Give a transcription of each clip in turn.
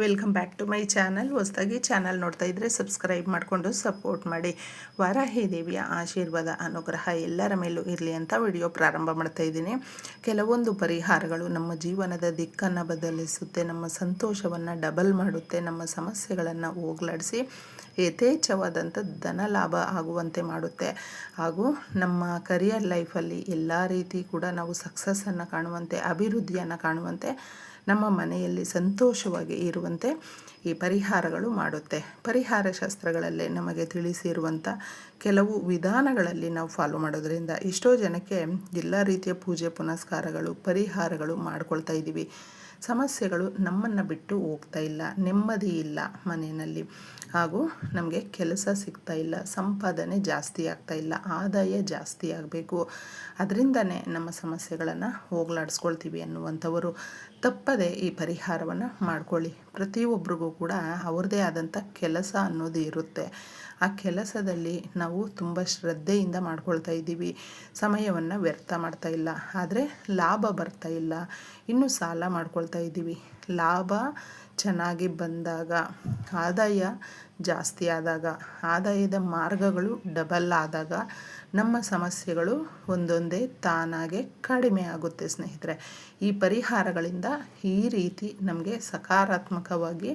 Welcome back to my channel. ಹೊಸದಾಗಿ channel ನೋಡ್ತಾ ಇದ್ದರೆ ಸಬ್ಸ್ಕ್ರೈಬ್ ಮಾಡಿಕೊಂಡು ಸಪೋರ್ಟ್ ಮಾಡಿ. ವಾರಾಹಿ ದೇವಿಯ ಆಶೀರ್ವಾದ ಅನುಗ್ರಹ ಎಲ್ಲರ ಮೇಲೂ ಇರಲಿ ಅಂತ ವಿಡಿಯೋ ಪ್ರಾರಂಭ ಮಾಡ್ತಾ ಇದ್ದೀನಿ. ಕೆಲವೊಂದು ಪರಿಹಾರಗಳು ನಮ್ಮ ಜೀವನದ ದಿಕ್ಕನ್ನು ಬದಲಿಸುತ್ತೆ, ನಮ್ಮ ಸಂತೋಷವನ್ನು ಡಬಲ್ ಮಾಡುತ್ತೆ, ನಮ್ಮ ಸಮಸ್ಯೆಗಳನ್ನು ಹೋಗಲಾಡಿಸಿ ಯಥೇಚ್ಛವಾದಂಥ ಧನ ಲಾಭ ಆಗುವಂತೆ ಮಾಡುತ್ತೆ. ಹಾಗೂ ನಮ್ಮ ಕರಿಯರ್ ಲೈಫಲ್ಲಿ ಎಲ್ಲ ರೀತಿ ಕೂಡ ನಾವು ಸಕ್ಸಸ್ಸನ್ನು ಕಾಣುವಂತೆ, ಅಭಿವೃದ್ಧಿಯನ್ನು ಕಾಣುವಂತೆ, ನಮ್ಮ ಮನೆಯಲ್ಲಿ ಸಂತೋಷವಾಗಿ ಇರುವಂತೆ ಈ ಪರಿಹಾರಗಳು ಮಾಡುತ್ತೆ. ಪರಿಹಾರ ಶಾಸ್ತ್ರಗಳಲ್ಲೇ ನಮಗೆ ತಿಳಿಸಿರುವಂಥ ಕೆಲವು ವಿಧಾನಗಳಲ್ಲಿ ನಾವು ಫಾಲೋ ಮಾಡೋದ್ರಿಂದ ಎಷ್ಟೋ ಜನಕ್ಕೆ ಎಲ್ಲ ರೀತಿಯ ಪೂಜೆ ಪುನಸ್ಕಾರಗಳು ಪರಿಹಾರಗಳು ಮಾಡ್ಕೊಳ್ತಾ ಇದ್ದೀವಿ. ಸಮಸ್ಯೆಗಳು ನಮ್ಮನ್ನು ಬಿಟ್ಟು ಹೋಗ್ತಾ ಇಲ್ಲ, ನೆಮ್ಮದಿ ಇಲ್ಲ ಮನೆಯಲ್ಲಿ, ಹಾಗೂ ನಮಗೆ ಕೆಲಸ ಸಿಗ್ತಾ ಇಲ್ಲ, ಸಂಪಾದನೆ ಜಾಸ್ತಿ ಆಗ್ತಾ ಇಲ್ಲ, ಆದಾಯ ಜಾಸ್ತಿ ಆಗಬೇಕು, ಅದರಿಂದನೇ ನಮ್ಮ ಸಮಸ್ಯೆಗಳನ್ನು ಹೋಗಲಾಡಿಸ್ಕೊಳ್ತೀವಿ ಅನ್ನುವಂಥವರು ತಪ್ಪದೆ ಈ ಪರಿಹಾರವನ್ನು ಮಾಡ್ಕೊಳ್ಳಿ. ಪ್ರತಿಯೊಬ್ಬರಿಗೂ ಕೂಡ ಅವ್ರದ್ದೇ ಆದಂಥ ಕೆಲಸ ಅನ್ನೋದು ಇರುತ್ತೆ. ಆ ಕೆಲಸದಲ್ಲಿ ನಾವು ತುಂಬ ಶ್ರದ್ಧೆಯಿಂದ ಮಾಡ್ಕೊಳ್ತಾ ಇದ್ದೀವಿ, ಸಮಯವನ್ನು ವ್ಯರ್ಥ ಮಾಡ್ತಾ ಇಲ್ಲ, ಆದರೆ ಲಾಭ ಬರ್ತಾ ಇಲ್ಲ, ಇನ್ನೂ ಸಾಲ ಮಾಡ್ಕೊಳ್ತಾ ಇದ್ದೀವಿ. ಲಾಭ ಚೆನ್ನಾಗಿ ಬಂದಾಗ, ಆದಾಯ ಜಾಸ್ತಿ ಆದಾಗ, ಆದಾಯದ ಮಾರ್ಗಗಳು ಡಬಲ್ ಆದಾಗ ನಮ್ಮ ಸಮಸ್ಯೆಗಳು ಒಂದೊಂದೇ ತಾನಾಗೆ ಕಡಿಮೆ ಆಗುತ್ತೆ ಸ್ನೇಹಿತರೆ. ಈ ಪರಿಹಾರಗಳಿಂದ ಈ ರೀತಿ ನಮಗೆ ಸಕಾರಾತ್ಮಕವಾಗಿ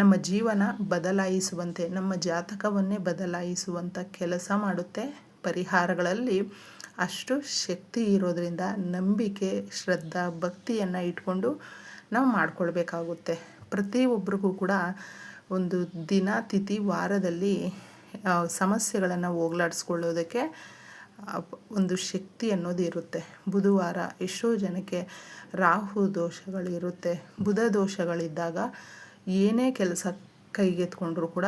ನಮ್ಮ ಜೀವನ ಬದಲಾಯಿಸುವಂತೆ, ನಮ್ಮ ಜಾತಕವನ್ನೇ ಬದಲಾಯಿಸುವಂಥ ಕೆಲಸ ಮಾಡುತ್ತೆ. ಪರಿಹಾರಗಳಲ್ಲಿ ಅಷ್ಟು ಶಕ್ತಿ ಇರೋದರಿಂದ ನಂಬಿಕೆ, ಶ್ರದ್ಧಾ, ಭಕ್ತಿಯನ್ನು ಇಟ್ಕೊಂಡು ನಾವು ಮಾಡ್ಕೊಳ್ಬೇಕಾಗುತ್ತೆ. ಪ್ರತಿಯೊಬ್ಬರಿಗೂ ಕೂಡ ಒಂದು ದಿನ ತಿಥಿ ವಾರದಲ್ಲಿ ಸಮಸ್ಯೆಗಳನ್ನು ಹೋಗಲಾಡಿಸ್ಕೊಳ್ಳೋದಕ್ಕೆ ಒಂದು ಶಕ್ತಿ ಅನ್ನೋದು ಇರುತ್ತೆ. ಬುಧವಾರ ಎಷ್ಟೋ ಜನಕ್ಕೆ ರಾಹು ದೋಷಗಳಿರುತ್ತೆ. ಬುಧ ದೋಷಗಳಿದ್ದಾಗ ಏನೇ ಕೆಲಸ ಕೈಗೆತ್ಕೊಂಡ್ರೂ ಕೂಡ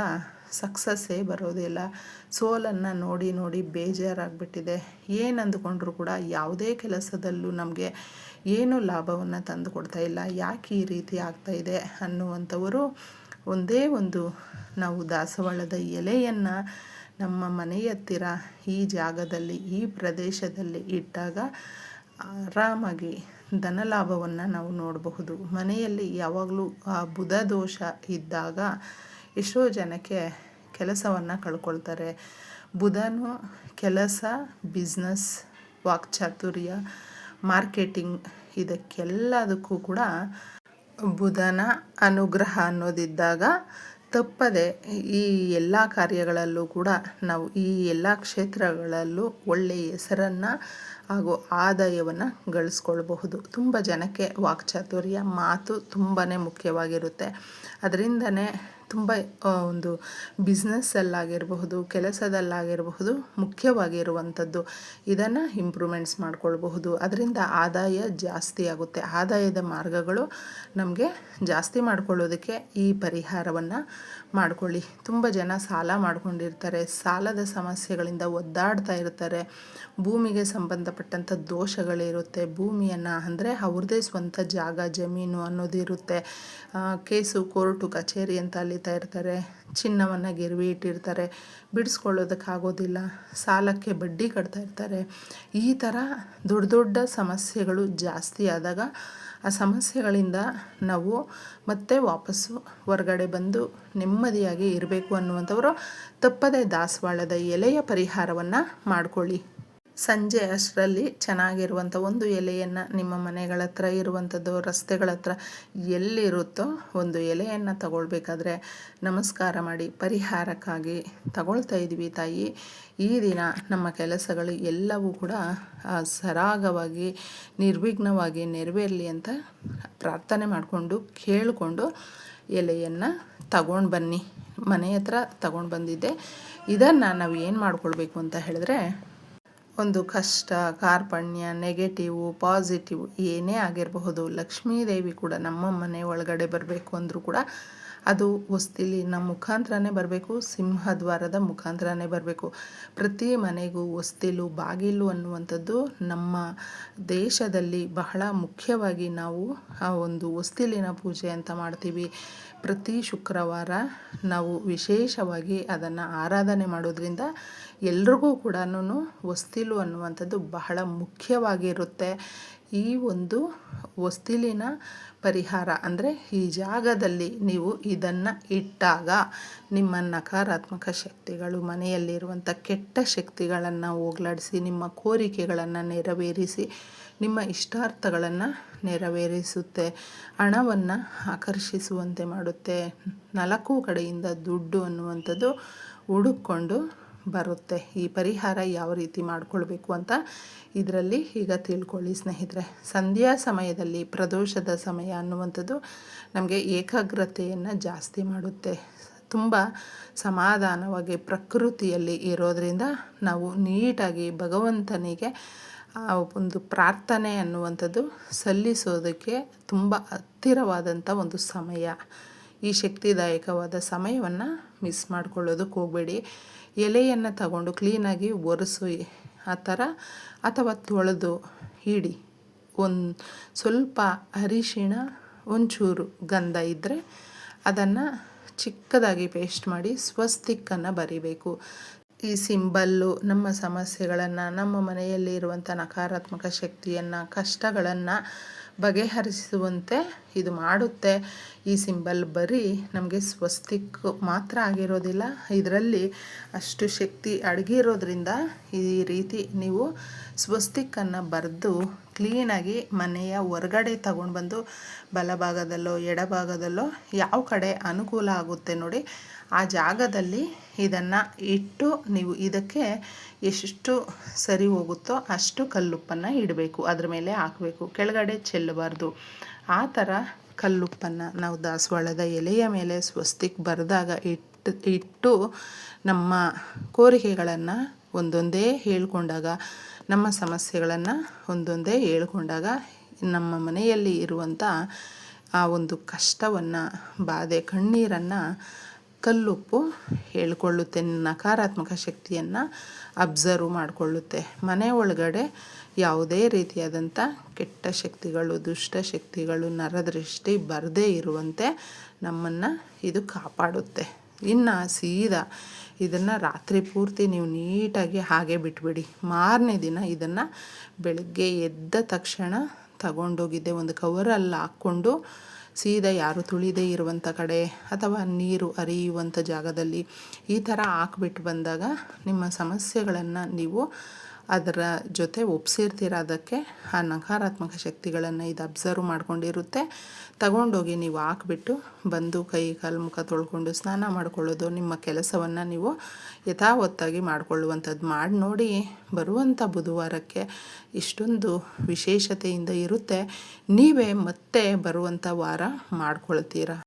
ಸಕ್ಸಸ್ಸೇ ಬರೋದಿಲ್ಲ. ಸೋಲನ್ನು ನೋಡಿ ನೋಡಿ ಬೇಜಾರಾಗಿಬಿಟ್ಟಿದೆ. ಏನು ಅಂದುಕೊಂಡ್ರೂ ಕೂಡ ಯಾವುದೇ ಕೆಲಸದಲ್ಲೂ ನಮಗೆ ಏನು ಲಾಭವನ್ನು ತಂದು ಕೊಡ್ತಾ ಇಲ್ಲ, ಯಾಕೆ ಈ ರೀತಿ ಆಗ್ತಾಯಿದೆ ಅನ್ನುವಂಥವರು ಒಂದೇ ಒಂದು ನಾವು ದಾಸವಾಳದ ಎಲೆಯನ್ನು ನಮ್ಮ ಮನೆಯ ಹತ್ತಿರ ಈ ಜಾಗದಲ್ಲಿ, ಈ ಪ್ರದೇಶದಲ್ಲಿ ಇಟ್ಟಾಗ ಆರಾಮಾಗಿ ಧನಲಾಭವನ್ನು ನಾವು ನೋಡಬಹುದು. ಮನೆಯಲ್ಲಿ ಯಾವಾಗಲೂ ಆ ಬುಧ ದೋಷ ಇದ್ದಾಗ ಎಷ್ಟೋ ಜನಕ್ಕೆ ಕೆಲಸವನ್ನು ಕಳ್ಕೊಳ್ತಾರೆ. ಬುಧನು ಕೆಲಸ, ಬಿಸ್ನೆಸ್, ವಾಕ್ಚಾತುರ್ಯ, ಮಾರ್ಕೆಟಿಂಗ್ ಇದಕ್ಕೆಲ್ಲದಕ್ಕೂ ಕೂಡ ಬುಧನ ಅನುಗ್ರಹ ಅನ್ನೋದಿದ್ದಾಗ ತಪ್ಪದೆ ಈ ಎಲ್ಲ ಕಾರ್ಯಗಳಲ್ಲೂ ಕೂಡ ನಾವು ಈ ಎಲ್ಲ ಕ್ಷೇತ್ರಗಳಲ್ಲೂ ಒಳ್ಳೆಯ ಹೆಸರನ್ನು ಹಾಗೂ ಆದಾಯವನ್ನು ಗಳಿಸ್ಕೊಳ್ಬಹುದು. ತುಂಬ ಜನಕ್ಕೆ ವಾಕ್ಚಾತುರ್ಯ, ಮಾತು ತುಂಬಾ ಮುಖ್ಯವಾಗಿರುತ್ತೆ. ಅದರಿಂದನೇ ತುಂಬ ಒಂದು ಬಿಸ್ನೆಸ್ಸಲ್ಲಾಗಿರಬಹುದು, ಕೆಲಸದಲ್ಲಾಗಿರಬಹುದು ಮುಖ್ಯವಾಗಿರುವಂಥದ್ದು. ಇದನ್ನು ಇಂಪ್ರೂವ್ಮೆಂಟ್ಸ್ ಮಾಡ್ಕೊಳ್ಬಹುದು. ಅದರಿಂದ ಆದಾಯ ಜಾಸ್ತಿ ಆಗುತ್ತೆ. ಆದಾಯದ ಮಾರ್ಗಗಳು ನಮಗೆ ಜಾಸ್ತಿ ಮಾಡ್ಕೊಳ್ಳೋದಕ್ಕೆ ಈ ಪರಿಹಾರವನ್ನು ಮಾಡ್ಕೊಳ್ಳಿ. ತುಂಬ ಜನ ಸಾಲ ಮಾಡ್ಕೊಂಡಿರ್ತಾರೆ, ಸಾಲದ ಸಮಸ್ಯೆಗಳಿಂದ ಒದ್ದಾಡ್ತಾ ಇರ್ತಾರೆ. ಭೂಮಿಗೆ ಸಂಬಂಧಪಟ್ಟಂಥ ದೋಷಗಳಿರುತ್ತೆ. ಭೂಮಿಯನ್ನು ಅಂದರೆ ಅವ್ರದ್ದೇ ಸ್ವಂತ ಜಾಗ, ಜಮೀನು ಅನ್ನೋದಿರುತ್ತೆ. ಕೇಸು, ಕೋರ್ಟು, ಕಚೇರಿ ಅಂತ ಅಲಿತಾ ಇರ್ತಾರೆ. ಚಿನ್ನವನ್ನು ಗಿರ್ವಿ ಇಟ್ಟಿರ್ತಾರೆ, ಬಿಡಿಸ್ಕೊಳ್ಳೋದಕ್ಕಾಗೋದಿಲ್ಲ. ಸಾಲಕ್ಕೆ ಬಡ್ಡಿ ಕಟ್ತಾ ಇರ್ತಾರೆ. ಈ ಥರ ದೊಡ್ಡ ದೊಡ್ಡ ಸಮಸ್ಯೆಗಳು ಜಾಸ್ತಿ ಆದಾಗ ಆ ಸಮಸ್ಯೆಗಳಿಂದ ನಾವು ಮತ್ತೆ ವಾಪಸ್ಸು ಹೊರಗಡೆ ಬಂದು ನೆಮ್ಮದಿಯಾಗಿ ಇರಬೇಕು ಅನ್ನುವಂಥವರು ತಪ್ಪದೇ ದಾಸವಾಳದ ಎಲೆಯ ಪರಿಹಾರವನ್ನು ಮಾಡ್ಕೊಳ್ಳಿ. ಸಂಜೆ ಅಷ್ಟರಲ್ಲಿ ಚೆನ್ನಾಗಿರುವಂಥ ಒಂದು ಎಲೆಯನ್ನು ನಿಮ್ಮ ಮನೆಗಳ ಹತ್ರ ಇರುವಂಥದ್ದು, ರಸ್ತೆಗಳ ಹತ್ರ ಎಲ್ಲಿರುತ್ತೋ ಒಂದು ಎಲೆಯನ್ನು ತಗೊಳ್ಬೇಕಾದ್ರೆ ನಮಸ್ಕಾರ ಮಾಡಿ ಪರಿಹಾರಕ್ಕಾಗಿ ತಗೊಳ್ತಾ ಇದ್ದೀವಿ ತಾಯಿ, ಈ ದಿನ ನಮ್ಮ ಕೆಲಸಗಳು ಎಲ್ಲವೂ ಕೂಡ ಸರಾಗವಾಗಿ ನಿರ್ವಿಘ್ನವಾಗಿ ನೆರವೇರಲಿ ಅಂತ ಪ್ರಾರ್ಥನೆ ಮಾಡಿಕೊಂಡು ಕೇಳಿಕೊಂಡು ಎಲೆಯನ್ನು ತಗೊಂಡು ಬನ್ನಿ. ಮನೆ ಹತ್ರ ತಗೊಂಡು ಬಂದಿದ್ದೆ. ಇದನ್ನು ನಾವು ಏನು ಮಾಡ್ಕೊಳ್ಬೇಕು ಅಂತ ಹೇಳಿದ್ರೆ, ಒಂದು ಕಷ್ಟ, ಕಾರ್ಪಣ್ಯ, ನೆಗೆಟಿವು, ಪಾಸಿಟಿವ್ ಏನೇ ಆಗಿರಬಹುದು, ಲಕ್ಷ್ಮೀದೇವಿ ಕೂಡ ನಮ್ಮ ಮನೆ ಒಳಗಡೆ ಬರಬೇಕು ಅಂದರೂ ಕೂಡ ಅದು ಹೊಸ್ತಿಲಿನ ಮುಖಾಂತರನೇ ಬರಬೇಕು, ಸಿಂಹದ್ವಾರದ ಮುಖಾಂತರನೇ ಬರಬೇಕು. ಪ್ರತಿ ಮನೆಗೂ ಹೊಸ್ತಿಲು, ಬಾಗಿಲು ಅನ್ನುವಂಥದ್ದು ನಮ್ಮ ದೇಶದಲ್ಲಿ ಬಹಳ ಮುಖ್ಯವಾಗಿ ನಾವು ಆ ಒಂದು ಹೊಸ್ತಿಲಿನ ಪೂಜೆ ಅಂತ ಮಾಡ್ತೀವಿ. ಪ್ರತಿ ಶುಕ್ರವಾರ ನಾವು ವಿಶೇಷವಾಗಿ ಅದನ್ನು ಆರಾಧನೆ ಮಾಡೋದ್ರಿಂದ ಎಲ್ರಿಗೂ ಕೂಡ ಹೊಸ್ತಿಲು ಅನ್ನುವಂಥದ್ದು ಬಹಳ ಮುಖ್ಯವಾಗಿರುತ್ತೆ. ಈ ಒಂದು ಹೊಸ್ತಿಲಿನ ಪರಿಹಾರ ಅಂದರೆ ಈ ಜಾಗದಲ್ಲಿ ನೀವು ಇದನ್ನು ಇಟ್ಟಾಗ ನಿಮ್ಮ ನಕಾರಾತ್ಮಕ ಶಕ್ತಿಗಳು, ಮನೆಯಲ್ಲಿರುವಂಥ ಕೆಟ್ಟ ಶಕ್ತಿಗಳನ್ನು ಹೋಗಲಾಡಿಸಿ, ನಿಮ್ಮ ಕೋರಿಕೆಗಳನ್ನು ನೆರವೇರಿಸಿ, ನಿಮ್ಮ ಇಷ್ಟಾರ್ಥಗಳನ್ನು ನೆರವೇರಿಸುತ್ತೆ, ಹಣವನ್ನು ಆಕರ್ಷಿಸುವಂತೆ ಮಾಡುತ್ತೆ, 4 ಕಡೆಯಿಂದ ದುಡ್ಡು ಅನ್ನುವಂಥದ್ದು ಹುಡುಕೊಂಡು ಬರುತ್ತೆ. ಈ ಪರಿಹಾರ ಯಾವ ರೀತಿ ಮಾಡ್ಕೊಳ್ಬೇಕು ಅಂತ ಇದರಲ್ಲಿ ಈಗ ತಿಳ್ಕೊಳ್ಳಿ ಸ್ನೇಹಿತರೆ. ಸಂಧ್ಯಾ ಸಮಯದಲ್ಲಿ ಪ್ರದೋಷದ ಸಮಯ ಅನ್ನುವಂಥದ್ದು ನಮಗೆ ಏಕಾಗ್ರತೆಯನ್ನು ಜಾಸ್ತಿ ಮಾಡುತ್ತೆ. ತುಂಬ ಸಮಾಧಾನವಾಗಿ ಪ್ರಕೃತಿಯಲ್ಲಿ ಇರೋದರಿಂದ ನಾವು ನೀಟಾಗಿ ಭಗವಂತನಿಗೆ ಒಂದು ಪ್ರಾರ್ಥನೆ ಅನ್ನುವಂಥದ್ದು ಸಲ್ಲಿಸೋದಕ್ಕೆ ತುಂಬ ಹತ್ತಿರವಾದಂಥ ಒಂದು ಸಮಯ. ಈ ಶಕ್ತಿದಾಯಕವಾದ ಸಮಯವನ್ನು ಮಿಸ್ ಮಾಡ್ಕೊಳ್ಳೋದಕ್ಕೆ ಹೋಗಬೇಡಿ. ಎಲೆಯನ್ನು ತಗೊಂಡು ಕ್ಲೀನಾಗಿ ಒರೆಸಿ ಆ ಥರ ಅಥವಾ ತೊಳೆದು ಇಡಿ. ಸ್ವಲ್ಪ ಅರಿಶಿಣ, ಒಂಚೂರು ಗಂಧ ಇದ್ದರೆ ಅದನ್ನು ಚಿಕ್ಕದಾಗಿ ಪೇಸ್ಟ್ ಮಾಡಿ ಸ್ವಸ್ತಿಕ್ಕನ್ನು ಬರಿಬೇಕು. ಈ ಸಿಂಬಲ್ಲು ನಮ್ಮ ಸಮಸ್ಯೆಗಳನ್ನು, ನಮ್ಮ ಮನೆಯಲ್ಲಿ ಇರುವಂಥ ನಕಾರಾತ್ಮಕ ಶಕ್ತಿಯನ್ನು, ಕಷ್ಟಗಳನ್ನು ಬಗೆಹರಿಸುವಂತೆ ಇದು ಮಾಡುತ್ತೆ. ಈ ಸಿಂಬಲ್ ಬರೀ ನಮಗೆ ಸ್ವಸ್ತಿಕ್ ಮಾತ್ರ ಆಗಿರೋದಿಲ್ಲ, ಇದರಲ್ಲಿ ಅಷ್ಟು ಶಕ್ತಿ ಅಡಗಿರೋದ್ರಿಂದ ಈ ರೀತಿ ನೀವು ಸ್ವಸ್ತಿಕ್ಕನ್ನು ಬರೆದು ಕ್ಲೀನಾಗಿ ಮನೆಯ ಹೊರಗಡೆ ತಗೊಂಡು ಬಂದು ಬಲಭಾಗದಲ್ಲೋ ಎಡಭಾಗದಲ್ಲೋ ಯಾವ ಕಡೆ ಅನುಕೂಲ ಆಗುತ್ತೆ ನೋಡಿ ಆ ಜಾಗದಲ್ಲಿ ಇದನ್ನು ಇಟ್ಟು ನೀವು ಇದಕ್ಕೆ ಎಷ್ಟು ಸರಿ ಹೋಗುತ್ತೋ ಅಷ್ಟು ಕಲ್ಲುಪ್ಪನ್ನು ಇಡಬೇಕು. ಅದ್ರ ಮೇಲೆ ಹಾಕಬೇಕು, ಕೆಳಗಡೆ ಚೆಲ್ಲಬಾರ್ದು. ಆ ಥರ ಕಲ್ಲುಪ್ಪನ್ನು ನಾವು ದಾಸವಾಳದ ಎಲೆಯ ಮೇಲೆ ಸ್ವಸ್ತಿಕ್ ಬರೆದಾಗ ಇಟ್ಟು ನಮ್ಮ ಕೋರಿಕೆಗಳನ್ನು ಒಂದೊಂದೇ ಹೇಳ್ಕೊಂಡಾಗ, ನಮ್ಮ ಸಮಸ್ಯೆಗಳನ್ನು ಒಂದೊಂದೇ ಹೇಳ್ಕೊಂಡಾಗ ನಮ್ಮ ಮನೆಯಲ್ಲಿ ಇರುವಂಥ ಆ ಒಂದು ಕಷ್ಟವನ್ನು, ಬಾಧೆ, ಕಣ್ಣೀರನ್ನು ಕಲ್ಲುಪ್ಪು ಹೇಳ್ಕೊಳ್ಳುತ್ತೆ. ನಕಾರಾತ್ಮಕ ಶಕ್ತಿಯನ್ನು ಅಬ್ಸರ್ವ್ ಮಾಡಿಕೊಳ್ಳುತ್ತೆ. ಮನೆ ಒಳಗಡೆ ಯಾವುದೇ ರೀತಿಯಾದಂಥ ಕೆಟ್ಟ ಶಕ್ತಿಗಳು, ದುಷ್ಟ ಶಕ್ತಿಗಳು, ನರದೃಷ್ಟಿ ಬರದೇ ಇರುವಂತೆ ನಮ್ಮನ್ನು ಇದು ಕಾಪಾಡುತ್ತೆ. ಇನ್ನು ಸೀದಾ ಇದನ್ನು ರಾತ್ರಿ ಪೂರ್ತಿ ನೀವು ನೀಟಾಗಿ ಹಾಗೆ ಬಿಟ್ಬಿಡಿ. ಮಾರನೇ ದಿನ ಇದನ್ನು ಬೆಳಗ್ಗೆ ಎದ್ದ ತಕ್ಷಣ ತಗೊಂಡೋಗಿದ್ದೆ ಒಂದು ಕವರಲ್ಲಿ ಹಾಕ್ಕೊಂಡು ಸೀದಾ ಯಾರು ತುಳಿದೇ ಇರುವಂಥ ಕಡೆ ಅಥವಾ ನೀರು ಹರಿಯುವಂಥ ಜಾಗದಲ್ಲಿ ಈ ಥರ ಹಾಕ್ಬಿಟ್ಟು ಬಂದಾಗ ನಿಮ್ಮ ಸಮಸ್ಯೆಗಳನ್ನು ನೀವು ಅದರ ಜೊತೆ ಒಪ್ಸಿರ್ತೀರ. ಅದಕ್ಕೆ ಆ ನಕಾರಾತ್ಮಕ ಶಕ್ತಿಗಳನ್ನು ಇದು ಅಬ್ಸರ್ವ್ ಮಾಡ್ಕೊಂಡಿರುತ್ತೆ. ತಗೊಂಡೋಗಿ ನೀವು ಹಾಕ್ಬಿಟ್ಟು ಬಂದು ಕೈ ಕಾಲು ಮುಖ ತೊಳ್ಕೊಂಡು ಸ್ನಾನ ಮಾಡ್ಕೊಳ್ಳೋದು, ನಿಮ್ಮ ಕೆಲಸವನ್ನು ನೀವು ಯಥಾವತ್ತಾಗಿ ಮಾಡಿಕೊಳ್ಳುವಂಥದ್ದು ಮಾಡಿ ನೋಡಿ. ಬರುವಂಥ ಬುಧವಾರಕ್ಕೆ ಇಷ್ಟೊಂದು ವಿಶೇಷತೆಯಿಂದ ಇರುತ್ತೆ. ನೀವೇ ಮತ್ತೆ ಬರುವಂಥ ವಾರ ಮಾಡ್ಕೊಳ್ತೀರ.